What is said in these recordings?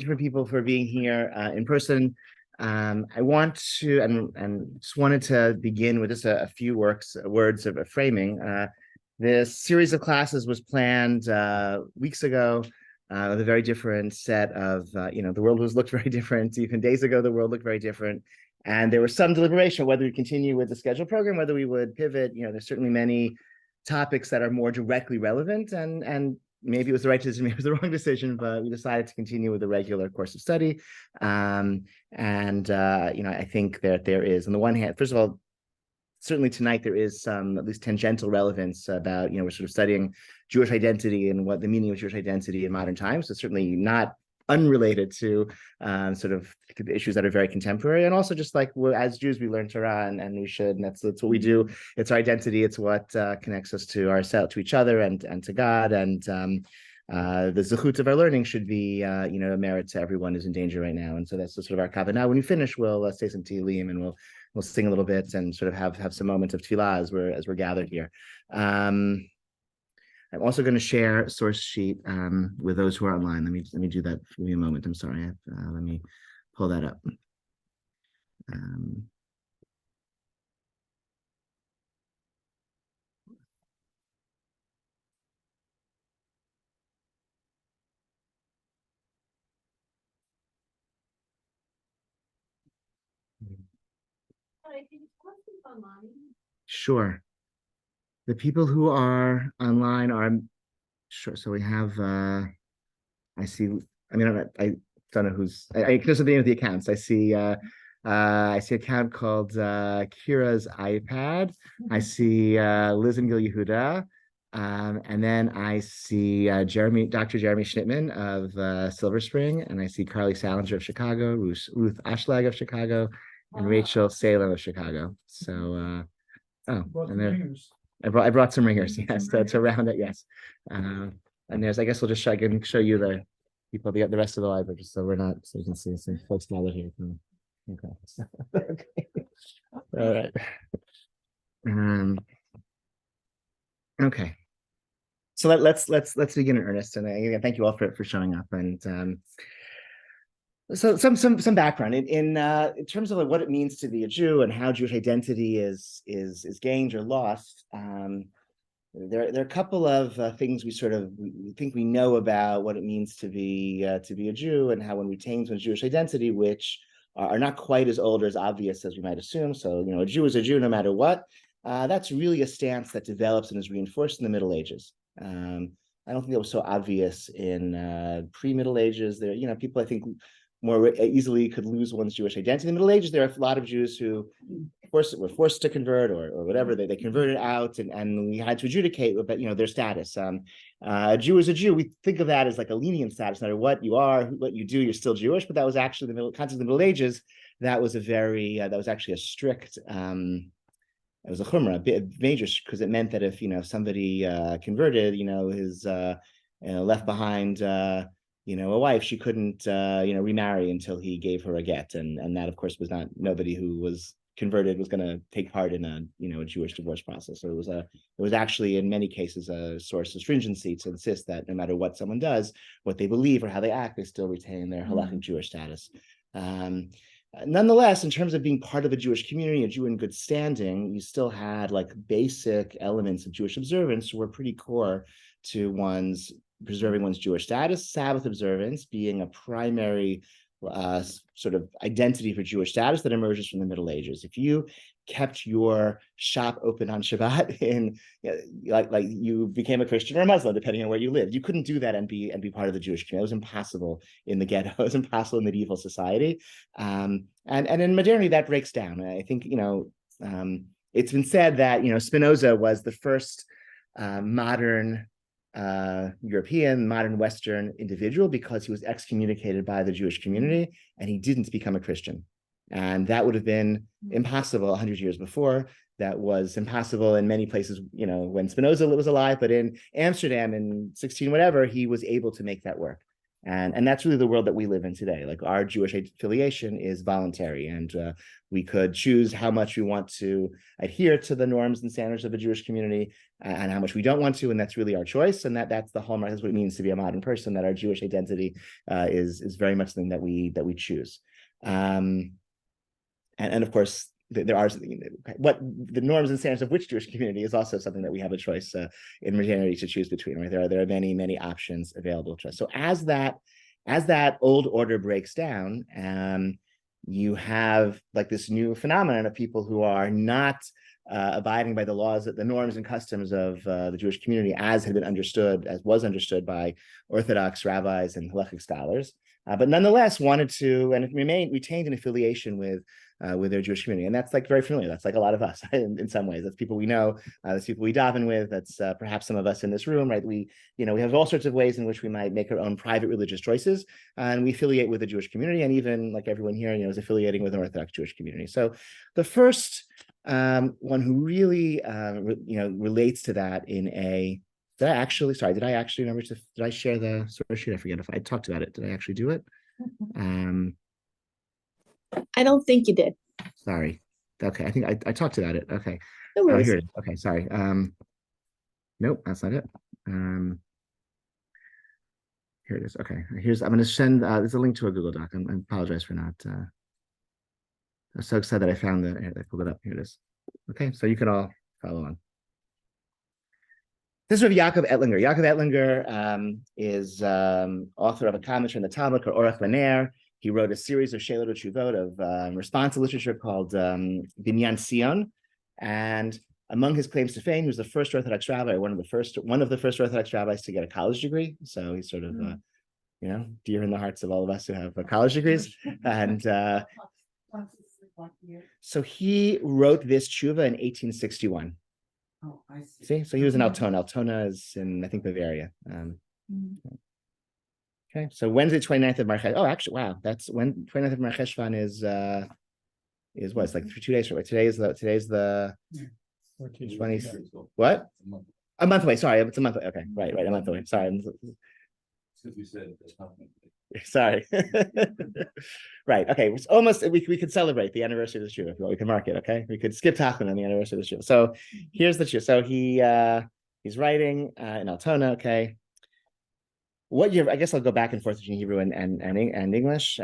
For people for being here in person. I want to and just wanted to begin with just a few words of framing. This series of classes was planned weeks ago with a very different set of, the world looked very different. Even days ago, the world looked very different. And there was some deliberation whether we continue with the scheduled program, whether we would pivot. There's certainly many topics that are more directly relevant, and maybe it was the right decision, maybe it was the wrong decision, but we decided to continue with the regular course of study. I think that there is, on the one hand, first of all, certainly tonight there is some at least tangential relevance about, we're sort of studying Jewish identity and what the meaning of Jewish identity in modern times. So certainly not unrelated to sort of issues that are very contemporary, and also just like as Jews we learn Torah, and we should, and that's what we do. It's our identity. It's what connects us to ourselves, to each other, and to God. And the zechut of our learning should be a merit to everyone who's in danger right now. And so that's sort of our kavanah. Now, when we finish, we'll say some tehillim, and we'll sing a little bit and sort of have some moments of tefillah as we're gathered here. I'm also going to share a source sheet with those who are online. Let me do that for you a moment. I'm sorry. Let me pull that up. Sure. The people who are online are sure. So we have, I see, I don't know who's, I just at the name of the accounts. I see an account called Kira's iPad. I see Liz and Gil Yehuda. And then I see Dr. Jeremy Schnittman of Silver Spring. And I see Carly Salinger of Chicago, Ruth Ashlag of Chicago, and Rachel Salem of Chicago. So, and there. I brought some ringers, yes, to round it, yes. And there's, I guess we'll just I can show you the people, the rest of the library, just so you can see some folks gathered here. Okay. All right. Okay. So let's begin in earnest. And again, thank you all for showing up. And so some background in terms of what it means to be a Jew and how Jewish identity is gained or lost. There are a couple of things we think we know about what it means to be a Jew, and how one retains one's Jewish identity, which are not quite as old or as obvious as we might assume. So a Jew is a Jew no matter what. That's really a stance that develops and is reinforced in the Middle Ages. I don't think that was so obvious in pre-Middle Ages. There, people I think more easily could lose one's Jewish identity. In the Middle Ages, there are a lot of Jews who were forced to convert or whatever. They converted out, and we had to adjudicate about their status. A Jew is a Jew. We think of that as like a lenient status. No matter what you are, what you do, you're still Jewish. But that was actually the context of the Middle Ages. That was that was actually a strict. It was a chumrah, a major, because it meant that if somebody converted, his left behind. A wife, she couldn't remarry until he gave her a get, and that of course was not, nobody who was converted was going to take part in a Jewish divorce process. So it was actually in many cases a source of stringency to insist that no matter what someone does, what they believe or how they act, they still retain their halachic Jewish status. Nonetheless, in terms of being part of a Jewish community, a Jew in good standing, you still had like basic elements of Jewish observance were pretty core to preserving one's Jewish status. Sabbath observance being a primary sort of identity for Jewish status that emerges from the Middle Ages. If you kept your shop open on Shabbat, like you became a Christian or a Muslim, depending on where you lived, you couldn't do that and be part of the Jewish community. It was impossible in the ghetto. It was impossible in medieval society. And in modernity, that breaks down. I think it's been said that Spinoza was the first modern European, modern Western individual because he was excommunicated by the Jewish community and he didn't become a Christian. And that would have been impossible 100 years before. That was impossible in many places, when Spinoza was alive, but in Amsterdam in 16 whatever, he was able to make that work. And that's really the world that we live in today. Like our Jewish affiliation is voluntary, and we could choose how much we want to adhere to the norms and standards of the Jewish community and how much we don't want to, and that's really our choice. And that's the hallmark. That's what it means to be a modern person. That our Jewish identity is very much something that we choose. And of course, there are what the norms and standards of which Jewish community is also something that we have a choice in modernity to choose between. Right, there are many options available to us. So as that old order breaks down, you have like this new phenomenon of people who are not abiding by the laws, the norms and customs of the Jewish community as was understood by Orthodox rabbis and halachic scholars, but nonetheless wanted to and retained an affiliation with their Jewish community. And that's like very familiar. That's like a lot of us in some ways. That's people we know, that's people we daven with, that's perhaps some of us in this room, right? We have all sorts of ways in which we might make our own private religious choices, and we affiliate with the Jewish community, and even like everyone here, is affiliating with an Orthodox Jewish community. So the first one who really relates to that in a did I actually remember did I share the source sheet? I forget if I talked about it. Did I actually do it? I don't think you did. Sorry. Okay, I think I talked about it. Okay. No worries. Here it is. Okay, sorry. Nope, that's not it. Here it is. Okay, I'm going to send. There's a link to a Google Doc. I apologize for not. I'm so excited that I found I pulled it up. Here it is. Okay, so you can all follow on. This is Rabbi Yaakov Ettlinger. Yaakov Ettlinger is author of a commentary on the Talmud called Orach Laner. He wrote a series of Sheilot Utshuvot of responsive literature called Binyan Sion, and among his claims to fame, he was the first Orthodox rabbi, one of the first Orthodox rabbis to get a college degree. So he's sort of, dear in the hearts of all of us who have college degrees. And so he wrote this tshuva in 1861. Oh, I see. See, so he was in Altona. Altona is in, I think, Bavaria. Okay, so Wednesday, 29th of Marchesh. Oh, actually, wow, that's when 29th of Marcheshvan is what? It's like 2 days from it. Today's the 20. What? A month away. Sorry, it's a month away. Okay, right, a month away. Sorry. Since we said Sorry. Right. Okay. It's almost we could celebrate the anniversary of the Shiur if you want. We can mark it. Okay. We could skip Tachlin on the anniversary of the Shiur. So here's the Shiur. So he's writing in Altona. Okay. What year? I guess I'll go back and forth between Hebrew and English.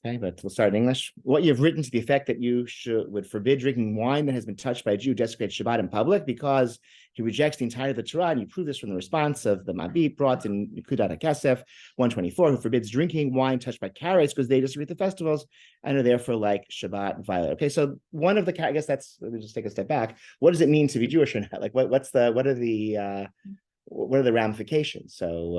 Okay, but we'll start in English. What you've written to the effect that you would forbid drinking wine that has been touched by a Jew desecrates Shabbat in public because he rejects the entirety of the Torah, and you prove this from the response of the Mabit brought in Nekudat HaKesef 124, who forbids drinking wine touched by carrots because they disagree with the festivals and are therefore like Shabbat violate. Okay, so one of the, I guess that's, let me just take a step back. What does it mean to be Jewish or not? Like what are the ramifications? So,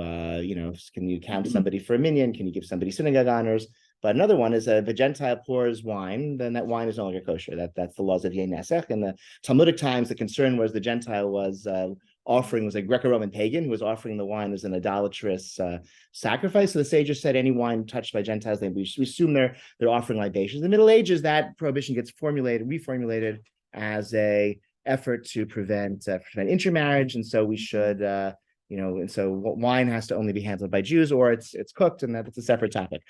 can you count somebody for a minyan? Can you give somebody synagogue honors? But another one is if a Gentile pours wine, then that wine is no longer kosher. That's the laws of Yeh Nesech. In the Talmudic times, the concern was the Gentile was a Greco-Roman pagan who was offering the wine as an idolatrous sacrifice. So the sages said any wine touched by Gentiles, we assume they're offering libations. In the Middle Ages, that prohibition gets reformulated as a effort to prevent intermarriage, and so we should and so wine has to only be handled by Jews, or it's cooked, and that's a separate topic.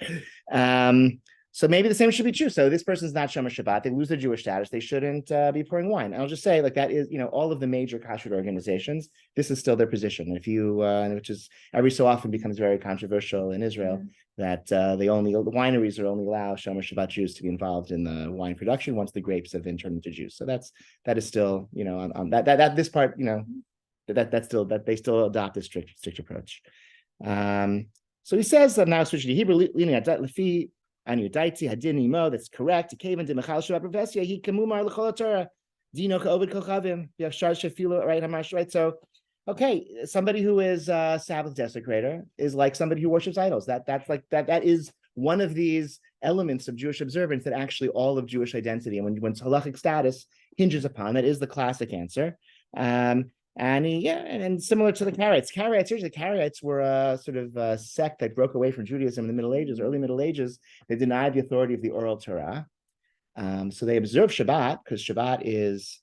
So maybe the same should be true. So this person's not Shomer Shabbat; they lose their Jewish status. They shouldn't be pouring wine. And I'll just say, like that is, all of the major kashrut organizations. This is still their position. If you, which is every so often becomes very controversial in Israel, that the wineries are only allow Shomer Shabbat Jews to be involved in the wine production once the grapes have been turned into juice. So that is still, this part, that they still adopt a strict approach. So he says now switching to Hebrew, leaning at Lefi Anu Daiti Hadin Imo. That's correct. Kavan de Mechal Shabbat Profesia. He kamumar l'chol Torah. Dino ka'ovid kochavim. Yachshar shafilo right hamash right. So, okay, somebody who is a Sabbath desecrator is like somebody who worships idols. That is one of these elements of Jewish observance that actually all of Jewish identity and when halachic status hinges upon. That is the classic answer. And similar to the Karaites. The Karaites were a sort of a sect that broke away from Judaism in the Middle Ages, early Middle Ages. They denied the authority of the oral Torah. So they observed Shabbat because Shabbat is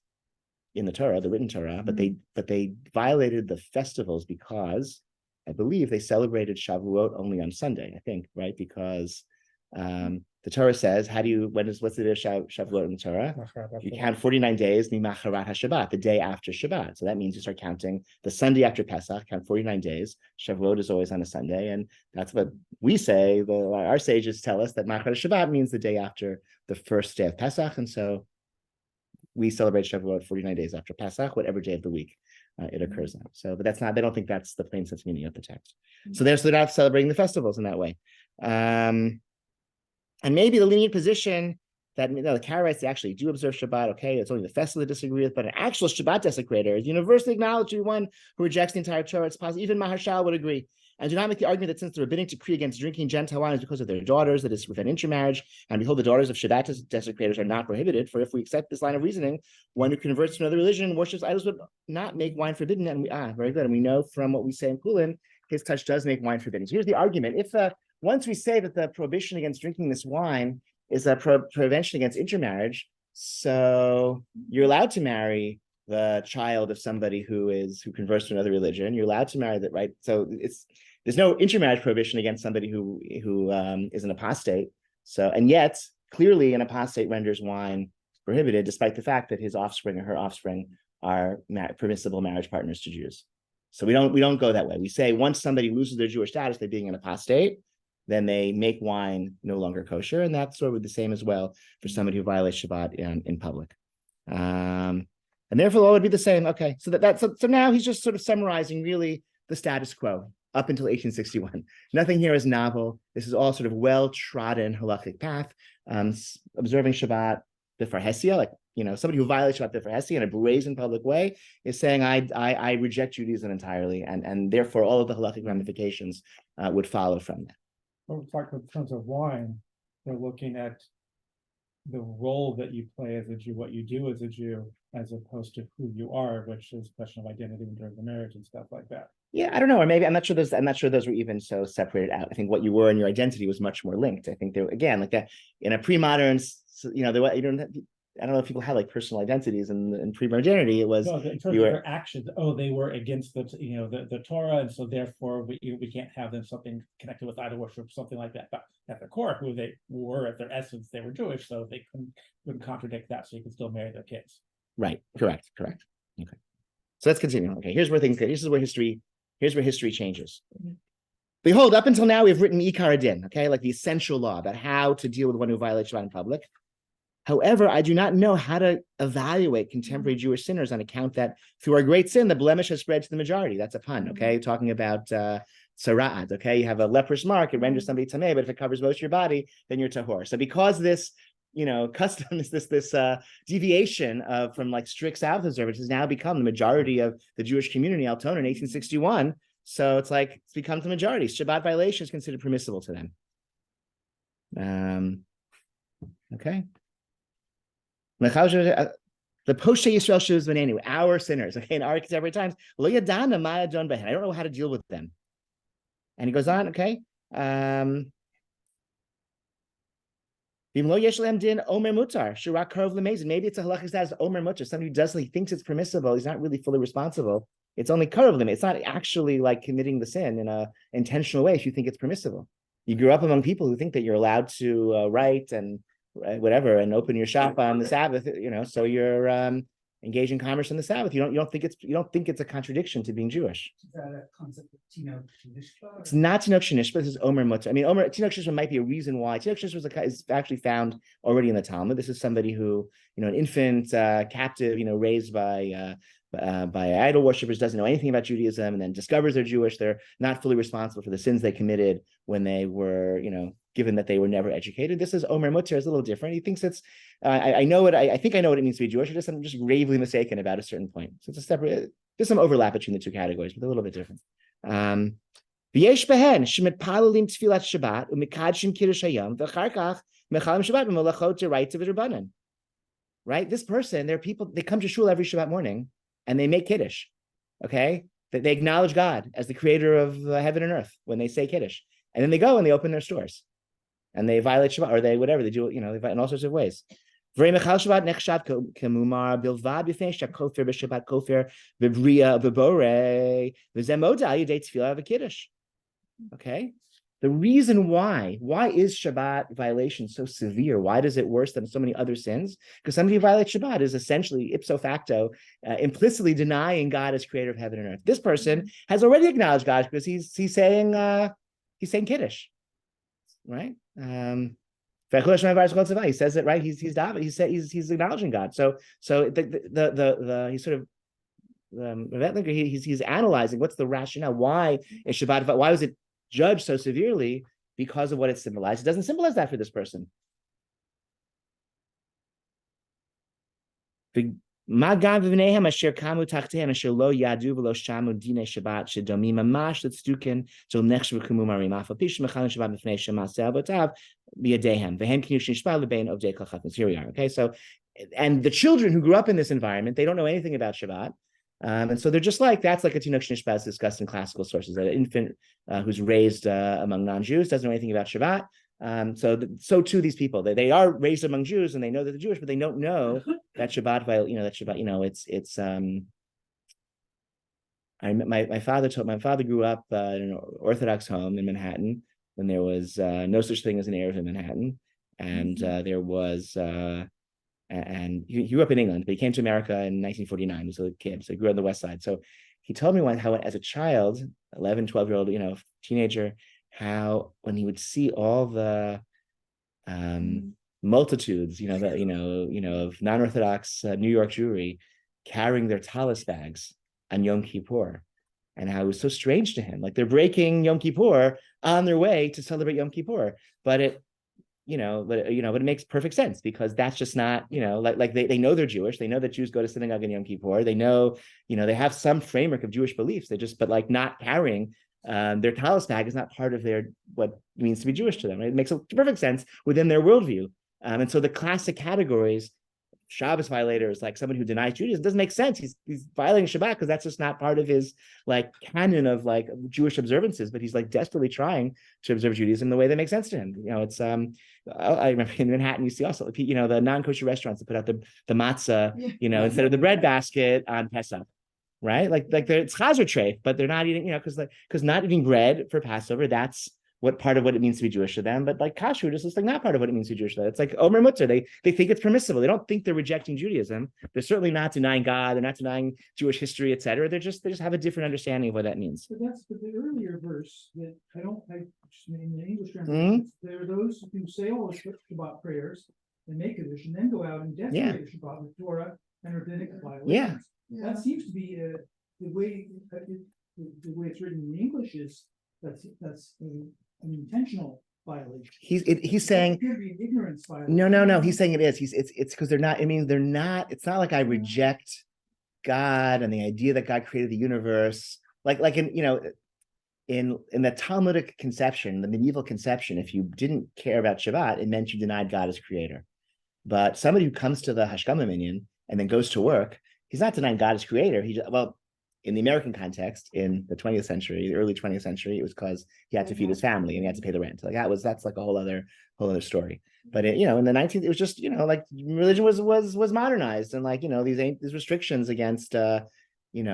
in the Torah, the written Torah, but they violated the festivals because I believe they celebrated Shavuot only on Sunday, I think, right? Because the Torah says, what's the day of Shavuot in the Torah? You count 49 days, mimacharat HaShabbat, the day after Shabbat. So that means you start counting the Sunday after Pesach, count 49 days. Shavuot is always on a Sunday. And that's what we say, our sages tell us that Macharat Shabbat means the day after the first day of Pesach. And so we celebrate Shavuot 49 days after Pesach, whatever day of the week it occurs on. So, but they don't think that's the plain sense meaning of the text. So they're not celebrating the festivals in that way. And maybe the lenient position that the Karaites, they actually do observe Shabbat, okay, it's only the festival they disagree with, but an actual Shabbat desecrator is universally acknowledged to be one who rejects the entire Torah. It's possible, even Maharshal would agree. And do not make the argument that since the rabbinic decree against drinking Gentile wine is because of their daughters, that is within intermarriage, and behold, the daughters of Shabbat desecrators are not prohibited. For if we accept this line of reasoning, one who converts to another religion and worships idols would not make wine forbidden. And very good. And we know from what we say in Kulin, his touch does make wine forbidden. So here's the argument. If once we say that the prohibition against drinking this wine is a prevention against intermarriage, so you're allowed to marry the child of somebody who converts to another religion. You're allowed to marry that, right? So there's no intermarriage prohibition against somebody who is an apostate. So, and yet clearly an apostate renders wine prohibited, despite the fact that his offspring or her offspring are permissible marriage partners to Jews. So we don't go that way. We say once somebody loses their Jewish status, they being an apostate, then they make wine no longer kosher, and that's sort of the same as well for somebody who violates Shabbat in public. And therefore, the law would be the same. Okay, so so now he's just sort of summarizing really the status quo up until 1861. Nothing here is novel. This is all sort of well-trodden halachic path. Observing Shabbat b'far hesia, like somebody who violates Shabbat b'far hesia in a brazen public way is saying, I reject Judaism entirely, and therefore all of the halachic ramifications would follow from that. Well, in fact, in terms of wine, they're looking at the role that you play as a Jew, what you do as a Jew, as opposed to who you are, which is a question of identity during the marriage and stuff like that. Yeah, I don't know, or maybe I'm not sure those were even so separated out. I think what you were and your identity was much more linked. I think they were, again, like that in a pre-modern, I don't know if people had like personal identities in pre-modernity. It was in terms of their actions. Oh, they were against the Torah, and so therefore we can't have them something connected with idol worship, something like that. But at the core, who they were at their essence, they were Jewish, so they couldn't contradict that. So you can still marry their kids. Right. Correct. Okay. So let's continue. Okay. Here's where history changes. Behold, up until now, we've written Ikar Adin, okay, like the essential law about how to deal with one who violates Shabbat in public. However, I do not know how to evaluate contemporary Jewish sinners on account that through our great sin, the blemish has spread to the majority. That's a pun, okay? Talking about sara'at, okay? You have a leprous mark, it renders somebody tameh, but if it covers most of your body, then you're tahor. So because this, custom, this deviation from like strict Sabbath observance has now become the majority of the Jewish community, Altona, in 1861. So it's become the majority. Shabbat violation is considered permissible to them. Okay. The Poshe Yisrael shoes anyway, our sinners, okay, in our contemporary times. I don't know how to deal with them. And he goes on, okay. Maybe it's a halachic status omer mutar. Somebody who he thinks it's permissible, he's not really fully responsible. It's only karov limit. It's not actually like committing the sin in an intentional way if you think it's permissible. You grew up among people who think that you're allowed to write and whatever and open your shop on the Sabbath, so you're engaged in commerce on the Sabbath. You don't think it's a contradiction to being Jewish. Is that a concept of Tinok Shenishba? It's not Tinok Shenishba. This is Omer Mutar. I mean, Tinok Shenishba might be a reason why. Tinok Shenishba is actually found already in the Talmud. This is somebody who, an infant, captive, raised by idol worshippers, doesn't know anything about Judaism, and then discovers they're Jewish. They're not fully responsible for the sins they committed when they were, given that they were never educated. This is Omer Mutar is a little different. He thinks it's, I think I know what it means to be Jewish. I'm just gravely mistaken about a certain point. So it's a separate, there's some overlap between the two categories, but they're a little bit different. V'yesh behen shemitpalalim tfilat Shabbat u'mikadshim kiddush hayom v'achar kach mechalim Shabbat b'malachot d'oraita v'drabanan. Right? This person, there are people, they come to shul every Shabbat morning and they make kiddush. Okay? They acknowledge God as the creator of heaven and earth when they say kiddush. And then they go and they open their stores. And they violate Shabbat, or they do, they violate in all sorts of ways. V'rei mechal Shabbat nechshav kemumar bilvad b'fnei shakofer b'Shabbat kofer v'briya v'borei v'zeh moda al yedei tefillah v'kiddush. Okay, the reason why is Shabbat violation so severe? Why does it worse than so many other sins? Because somebody who violates Shabbat is essentially ipso facto implicitly denying God as creator of heaven and earth. This person has already acknowledged God because he's saying Kiddush, right? He says it right. He's acknowledging God. So he's sort of he's analyzing what's the rationale. Why is Shabbat? Why was it judged so severely? Because of what it symbolized. It doesn't symbolize that for this person. What is the Okay, so, and the children who grew up in this environment, they don't know anything about Shabbat. And so they're just like, that's like a Tinuk Shnishbat discussed in classical sources. An infant who's raised among non-Jews doesn't know anything about Shabbat. So too these people, they are raised among Jews and they know that they're Jewish, but they don't know that Shabbat, my father grew up in an Orthodox home in Manhattan when there was no such thing as an Erev in Manhattan, and there was and he grew up in England, but he came to America in 1949. He was a kid, so he grew on the West Side. So he told me how as a child, 11, 12-year-old, teenager, how when he would see all the multitudes, of non-Orthodox New York Jewry carrying their talis bags on Yom Kippur, and how it was so strange to him, like they're breaking Yom Kippur on their way to celebrate Yom Kippur, but it makes perfect sense because that's just not, like they know they're Jewish. They know that Jews go to synagogue in Yom Kippur. They know, they have some framework of Jewish beliefs. But like not carrying their talis bag is not part of what it means to be Jewish to them. Right? It makes perfect sense within their worldview. And so the classic categories, Shabbos violator is like someone who denies Judaism. It doesn't make sense. He's violating Shabbat because that's just not part of his like canon of like Jewish observances. But he's like desperately trying to observe Judaism the way that makes sense to him. It's I remember in Manhattan you see also the non-kosher restaurants that put out the matzah instead of the bread basket on Pesach, right? Like it's chazer treif, but they're not eating because not eating bread for Passover, that's what part of what it means to be Jewish to them, but like kashrut is just like not part of what it means to be Jewish to them. It's like Omer Mutter. They think it's permissible. They don't think they're rejecting Judaism. They're certainly not denying God. They're not denying Jewish history, etc. They just have a different understanding of what that means. But the earlier verse that I just mean in the English translation, there are those who say all the Shabbat prayers and make Kiddush and then go out and desecrate the Shabbat with Torah and rabbinic violations. Yeah. That seems to be the way it's written in English is that's an intentional violation. He's saying ignorance violation. No. He's saying it is. It's because they're not. I mean, they're not. It's not like I reject God and the idea that God created the universe. Like in the Talmudic conception, the medieval conception, if you didn't care about Shabbat, it meant you denied God as creator. But somebody who comes to the Hashkama minyan and then goes to work, he's not denying God as creator. In the American context, in the 20th century, the early 20th century, it was because he had to feed his family and he had to pay the rent. Like that's like a whole other story. But in the 19th, it was just like religion was modernized and like these restrictions against I don't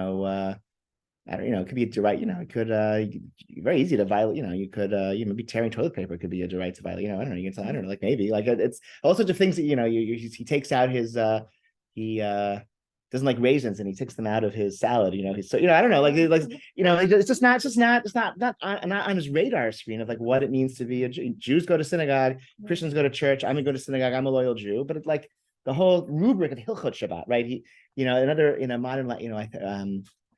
it could be a right it could very easy to violate you could maybe tearing toilet paper could be a right to violate I don't know you can I don't know like maybe like it's all sorts of things that he takes out his he doesn't like raisins and he takes them out of his salad. He's so I don't know, it's not on his radar screen of like what it means to be a Jew. Jews go to synagogue, Christians go to church. I'm gonna go to synagogue. I'm a loyal Jew. But it's like the whole rubric of Hilchot Shabbat, right? He, another in a modern, I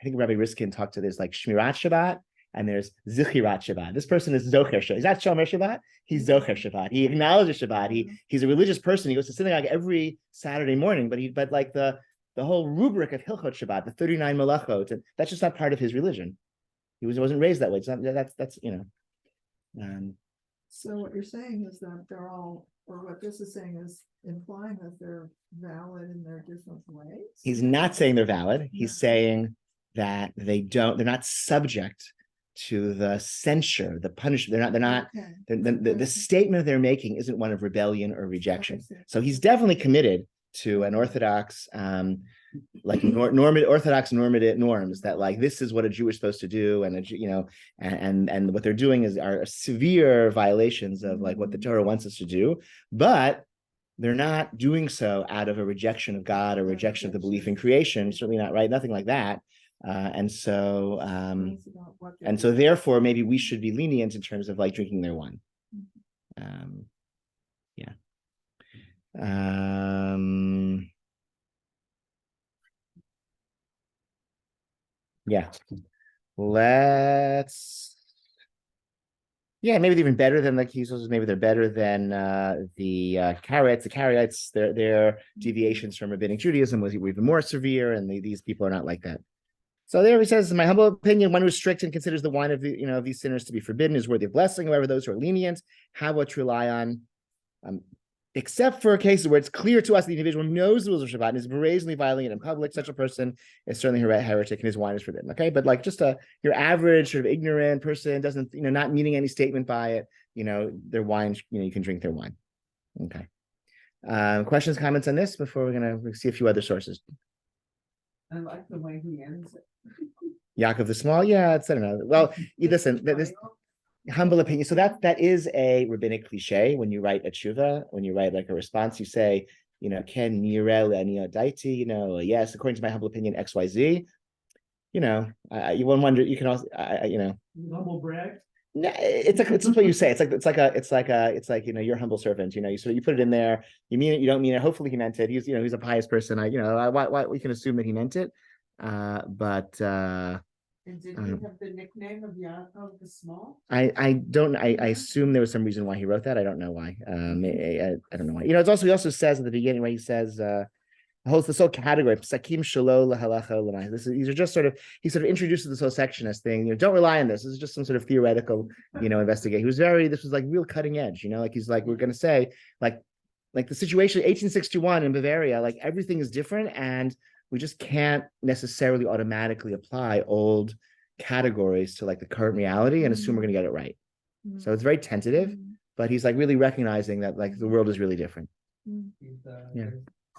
think Rabbi Riskin talked to this like Shmirat Shabbat and there's Zichirat Shabbat. This person is Zocher Shabbat. He's not Shomer Shabbat. He's Zocher Shabbat. He acknowledges Shabbat. He's a religious person. He goes to synagogue every Saturday morning. But like the whole rubric of Hilchot Shabbat, the 39 Malachot, and that's just not part of his religion. He wasn't raised that way. It's not, that's. So what you're saying is that they're all, or what this is saying is implying that they're valid in their different ways. He's not saying they're valid. He's saying that they're not subject to the censure, the punishment. They're not, Okay. the statement they're making isn't one of rebellion or rejection. see. So he's definitely committed to an Orthodox, like Orthodox normative norms that like this is what a Jew is supposed to do, and and what they're doing are severe violations of like what the Torah wants us to do, but they're not doing so out of a rejection of God or rejection of the belief in creation. Certainly not, right? Nothing like that. And so therefore maybe we should be lenient in terms of like drinking their wine. Yeah. Yeah. Maybe even better than the Kisos. Maybe they're better than the Karaites. The Karaites, their deviations from rabbinic Judaism was even more severe, and these people are not like that. So there he says, in my humble opinion, one who is strict and considers the wine of of these sinners to be forbidden is worthy of blessing. However, those who are lenient have what to rely on, except for cases where it's clear to us the individual knows the rules of Shabbat and is brazenly violating in public. Such a person is certainly a heretic, and his wine is forbidden. Okay, but like just your average sort of ignorant person doesn't, not meaning any statement by it, their wine, you can drink their wine. Okay. Questions, comments on this before we're gonna see a few other sources. I like the way he ends it. Yaakov the Small, yeah, I don't know. Well, listen, this humble opinion. So that is a rabbinic cliche. When you write a tshuva, when you write like a response, you say, Ken nirel ani daiti, yes, according to my humble opinion, XYZ. You won't wonder. You can also, Humble brag. No, it's what you say. It's like your humble servant. You put it in there. You mean it. You don't mean it. Hopefully he meant it. He's he's a pious person. Why we can assume that he meant it. And did he have the nickname of Yaakov the Small? I don't. I assume there was some reason why he wrote that. I don't know why. I don't know why. It's also, he also says at the beginning where he says holds this whole category psakim shelo lahalacha. These are just he sort of introduces this whole section as thing. Don't rely on this. This is just some sort of theoretical investigation. This was like real cutting edge. Like he's like, we're going to say like the situation 1861 in Bavaria, like everything is different, and we just can't necessarily automatically apply old categories to like the current reality and assume we're going to get it right. So it's very tentative, but he's like really recognizing that like the world is really different. There's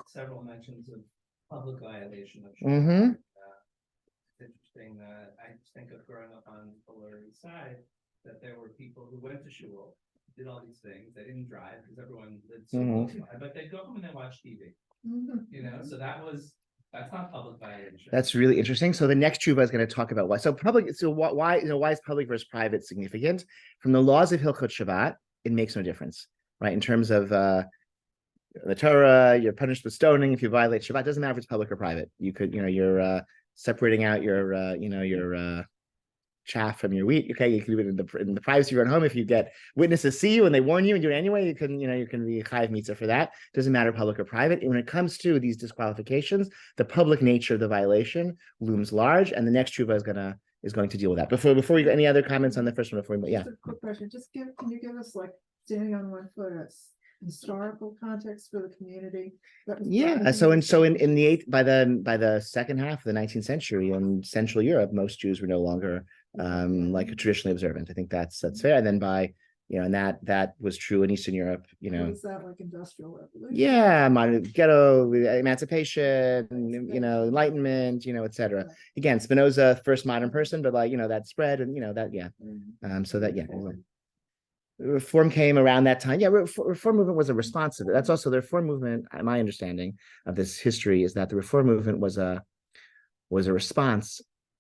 several mentions of public violation of Shabbat. It's interesting that I just think of growing up on the Lower East Side, that there were people who went to shul, did all these things. They didn't drive because everyone lived so close by, but they'd go home and they watch TV. So that's not public violation. That's really interesting. So the next tshuva is going to talk about why. So public. So why is public versus private significant? From the laws of Hilchot Shabbat, it makes no difference, right? In terms of the Torah, you're punished with stoning if you violate Shabbat. It doesn't matter if it's public or private. You could, you're separating out your chaff from your wheat. Okay, you can do it in the privacy of your own home. If you get witnesses see you and they warn you and do it anyway, you can be chayav mitzvah for that. Doesn't matter public or private. And when it comes to these disqualifications, the public nature of the violation looms large, and the next tshuva is going to deal with that. Before we any other comments on the first one? Just a quick question. Can you give us like standing on one foot a historical context for the community? So in the by the second half of the 19th century in Central Europe, most Jews were no longer like traditionally observant. I think that's fair. And then by and that was true in Eastern Europe. Was that like industrial revolution? Yeah, ghetto emancipation, Enlightenment, etc. Again, Spinoza, first modern person, but like that spread and Reform came around that time. Reform movement was a response to it. That's also the Reform movement. My understanding of this history is that the Reform movement was a response.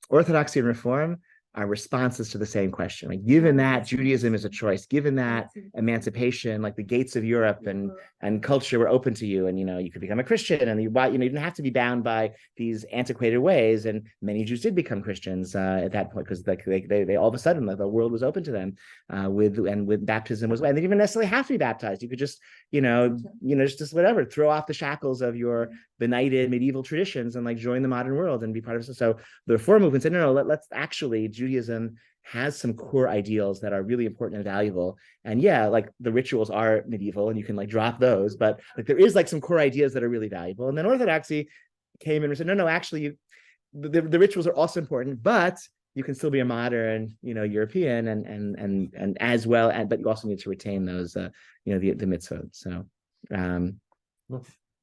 Orthodoxy and Reform are responses to the same question. Like, given that Judaism is a choice, given that emancipation, like the gates of Europe and culture were open to you, and you could become a Christian, and you didn't have to be bound by these antiquated ways. And many Jews did become Christians at that point because they all of a sudden the world was open to them with baptism was, and they didn't even necessarily have to be baptized. You could just just whatever, throw off the shackles of your benighted medieval traditions and like join the modern world and be part of it. So the Reform movement said, no, let's actually, Judaism has some core ideals that are really important and valuable. And like the rituals are medieval and you can like drop those, but like there is like some core ideas that are really valuable. And then Orthodoxy came in and said, no, actually the rituals are also important, but you can still be a modern, European and as well, but you also need to retain those, the mitzvot. So,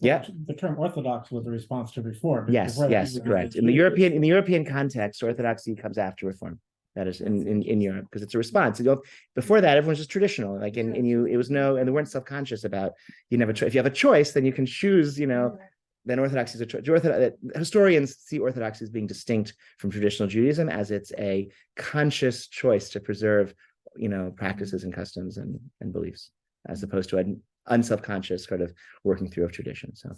yeah. The term Orthodox was a response to Reform. Yes, Before that, yes, we were correct. Jews. In the European context, Orthodoxy comes after Reform. That is in Europe, because it's a response. Before that, everyone's just traditional. Like and they weren't self-conscious about if you have a choice, then you can choose, then Orthodoxy is a choice. Historians see Orthodoxy as being distinct from traditional Judaism, as it's a conscious choice to preserve, practices and customs and beliefs, as opposed to an unself-conscious sort of working through of tradition. So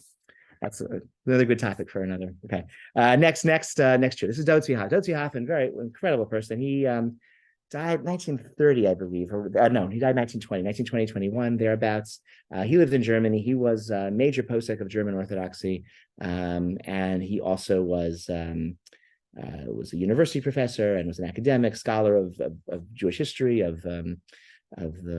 that's another good topic for another. Okay. Next year. This is Dotzi Hoffman. Dotzi Hoffman, very incredible person. He died 1930, I believe. Or no, he died 1920, 21, thereabouts. He lived in Germany. He was a major posek of German Orthodoxy. And he also was a university professor and was an academic scholar of Jewish history, of the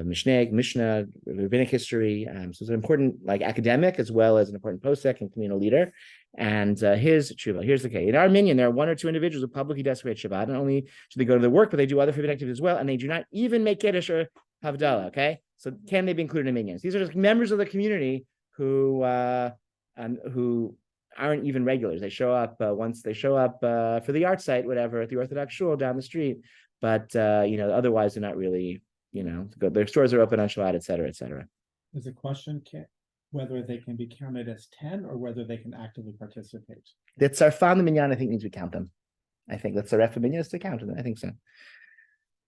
Mishnah, rabbinic history. So it's an important academic as well as an important posek and communal leader. And his tshuva, here's the case. In our minyan, there are one or two individuals who publicly desecrate Shabbat. Not only do they go to their work, but they do other forbidden activities as well, and they do not even make Kiddush or Havdalah, okay? So can they be included in minyans? These are just members of the community who aren't even regulars. They show up once they show up for the art site, whatever, at the Orthodox shul down the street. But, otherwise they're not really, their stores are open on Shabbat, et cetera, et cetera. Is the question whether they can be counted as 10 or whether they can actively participate? That's our fan minyan, I think, means we count them. I think that's our ref minyan is to count them. I think so.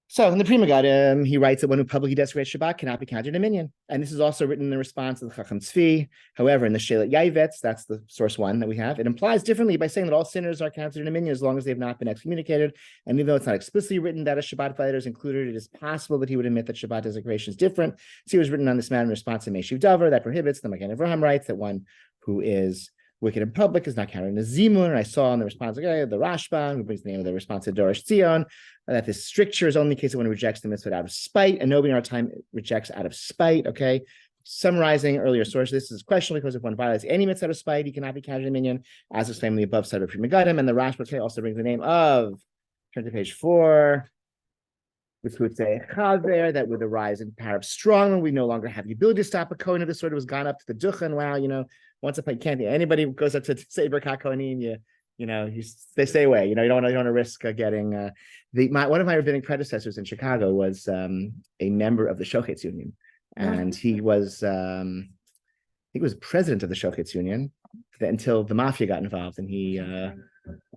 So in the Pri Megadim, he writes that one who publicly desecrates Shabbat cannot be counted in a minyan. And this is also written in response to the Chacham Tzvi. However, in the Shelet Yaivetz, that's the source one that we have, it implies differently by saying that all sinners are counted in a minyan as long as they have not been excommunicated. And even though it's not explicitly written that a Shabbat violator is included, it is possible that he would admit that Shabbat desecration is different. So it was written on this matter in response to Meshiv Davar that prohibits, the Magen Avraham writes that one who is wicked in public is not counted in a zimun. And I saw in the response, the Rashban, who brings the name of the response to Dorish Tzion, that this stricture is only in case of one who rejects the mitzvah out of spite, and nobody in our time rejects out of spite. Okay. Summarizing earlier sources, this is questionable because if one violates any mitzvah out of spite, he cannot be counted in minyan, as explained in the above side of Pri Megadim. And the Rashban also brings the name of, turn to page 4, which would say chaver, that with the rise in power of strong, we no longer have the ability to stop a kohen of this sort. It was gone up to the duchen. Wow, once upon can't anybody who goes up to say Birkat Kohanim, they stay away. You don't want to risk getting one of my rabbinic predecessors in Chicago was a member of the Shochetz Union, and he was president of the Shochetz Union until the mafia got involved, and he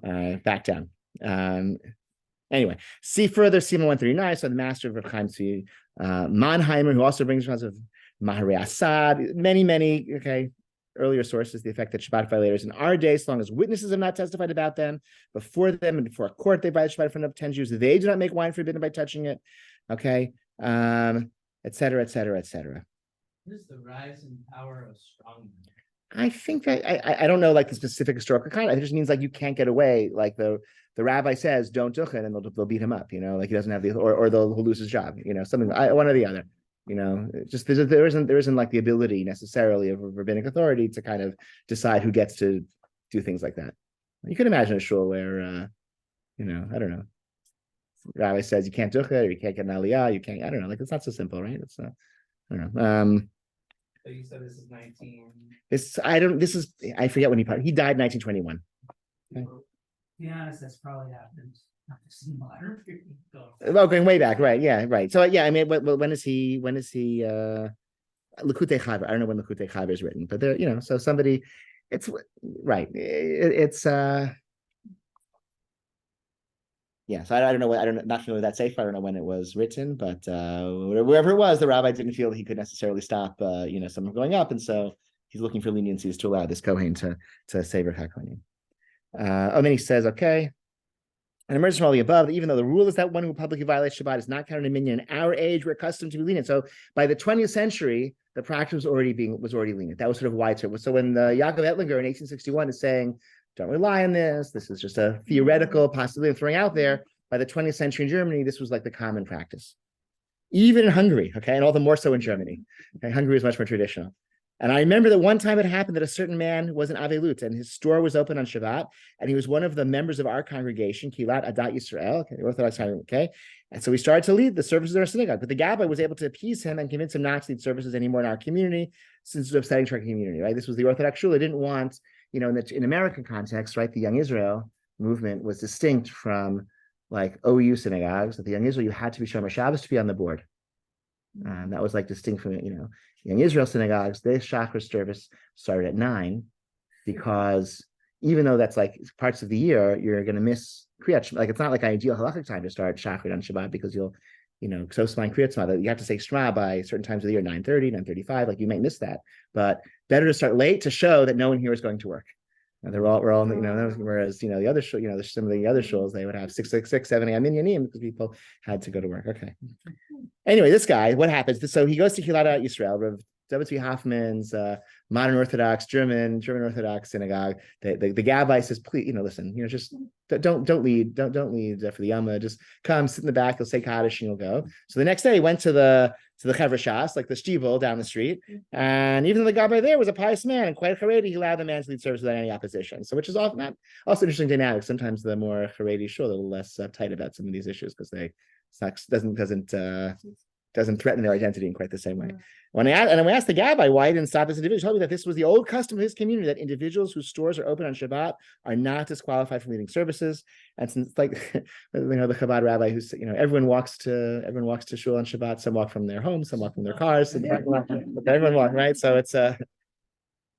backed down. Anyway, see further, Sima 139. So the master of Reb Chaim Tzvi Mannheimer, who also brings runs of Maharei Assad, many earlier sources, the effect that Shabbat violators in our day, as long as witnesses have not testified about them before them and before a court, they violate Shabbat in front of 10 Jews. They do not make wine forbidden by touching it. Okay, et cetera, et cetera, et cetera. What is the rise in power of strong? I think that I don't know the specific historical context. It just means you can't get away. The rabbi says don't do it, and they'll beat him up. He doesn't have or he'll lose his job. Something one or the other. Just there isn't the ability necessarily of a rabbinic authority to kind of decide who gets to do things like that. You could imagine a shul where I don't know. The rabbi says you can't do it, or you can't get an aliyah. You can't. I don't know. It's not so simple, right? It's I don't know. So you said this is 19. I forget when he died 1921. Okay. To be honest, that's probably happened. Not to see modern people. Oh, going way back, right? Yeah, right. So yeah, I mean, when is he? Likutei Chaver? I don't know when Likutei Chaver is written, but there, so somebody, it's right. It's yeah. So I don't know. Not familiar with that safe. I don't know when it was written, but wherever it was, the rabbi didn't feel he could necessarily stop, someone going up, and so he's looking for leniencies to allow this kohen to say Birkat Kohanim. And then he says, okay. And emerges from all the above, that even though the rule is that one who publicly violates Shabbat is not counted in minyan, in our age, we're accustomed to be lenient. So by the 20th century, the practice was already lenient. That was sort of widespread. So when Yaakov Ettlinger in 1861 is saying, don't rely on this, this is just a theoretical possibility of throwing out there, by the 20th century in Germany, this was the common practice. Even in Hungary, okay, and all the more so in Germany. Okay, Hungary is much more traditional. And I remember that one time it happened that a certain man was an Avelut and his store was open on Shabbat, and he was one of the members of our congregation, Kilat Adat Yisrael, okay, the Orthodox congregation, okay? And so we started to lead the services in our synagogue, but the Gabbai was able to appease him and convince him not to lead services anymore in our community, since it was upsetting to our community, right? This was the Orthodox shul. They didn't want, in American context, right, the Young Israel movement was distinct from like OU synagogues. At the Young Israel, you had to be Shomer Shabbos to be on the board. That was like distinct from, Young Israel synagogues. Their Shachar service started at 9, because even though that's like parts of the year, you're going to miss Kriyat. Like it's not like an ideal Halakhic time to start Shachar on Shabbat, because you'll, Ksosman Kriyat Shema, you have to say Shema by certain times of the year, 9:30, 9:35. Like you might miss that, but better to start late to show that no one here is going to work. And we're all, whereas, the other show, some of the other shows, they would have 6, 7 a.m. minyanim because people had to go to work. Okay. Anyway, this guy, what happens? So he goes to Hilat Yisrael, Rav W. Hoffman's modern Orthodox, German Orthodox synagogue. The Gabbai says, please, listen, just don't lead for the Yama. Just come, sit in the back. You'll say Kaddish and you'll go. So the next day he went to the Chevra Shas, like the shtivel down the street. And even though the Gabbai there was a pious man and quite a Haredi, he allowed the man to lead service without any opposition. So which is also interesting dynamic. Sometimes the more Haredi shul, a little less uptight about some of these issues because they doesn't threaten their identity in quite the same way. When we asked the Gabbai why he didn't stop this individual, he told me that this was the old custom of his community, that individuals whose stores are open on Shabbat are not disqualified from leading services. And since the Chabad rabbi who's, everyone walks to shul on Shabbat, some walk from their homes, some walk from their cars, but everyone walks, right? So it's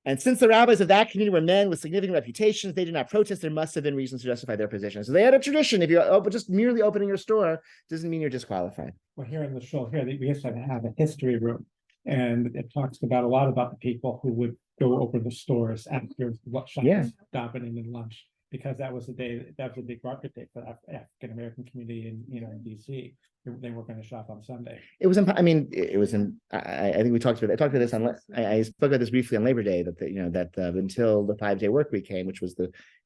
and since the rabbis of that community were men with significant reputations, they did not protest. There must have been reasons to justify their position. So they had a tradition. If you're just merely opening your store, doesn't mean you're disqualified. Well, here in the shul here, we used to have a history room, and it talks about a lot about the people who would go over the stores after Shabbos, davening and lunch, because that was a big market day for the African American community in in DC. They were going to shop on Sunday. I think we talked about. I talked about this on. I spoke about this briefly on Labor Day. That until the 5-day work week came, which was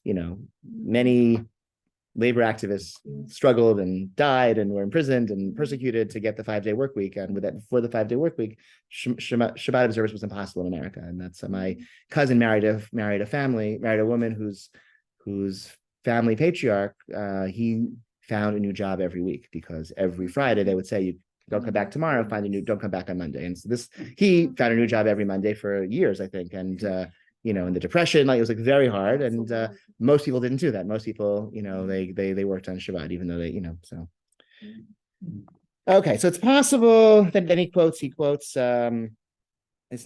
many labor activists struggled and died and were imprisoned and persecuted to get the 5-day work week. And with that, before the 5-day work week, Shabbat observance was impossible in America. And that's my cousin married a woman whose family patriarch. He found a new job every week, because every Friday they would say, you don't come back tomorrow, don't come back on Monday. And so he found a new job every Monday for years, I think. And, in the Depression, it was very hard. And most people didn't do that. Most people, they worked on Shabbat, even though so. Okay, so it's possible that then he quotes this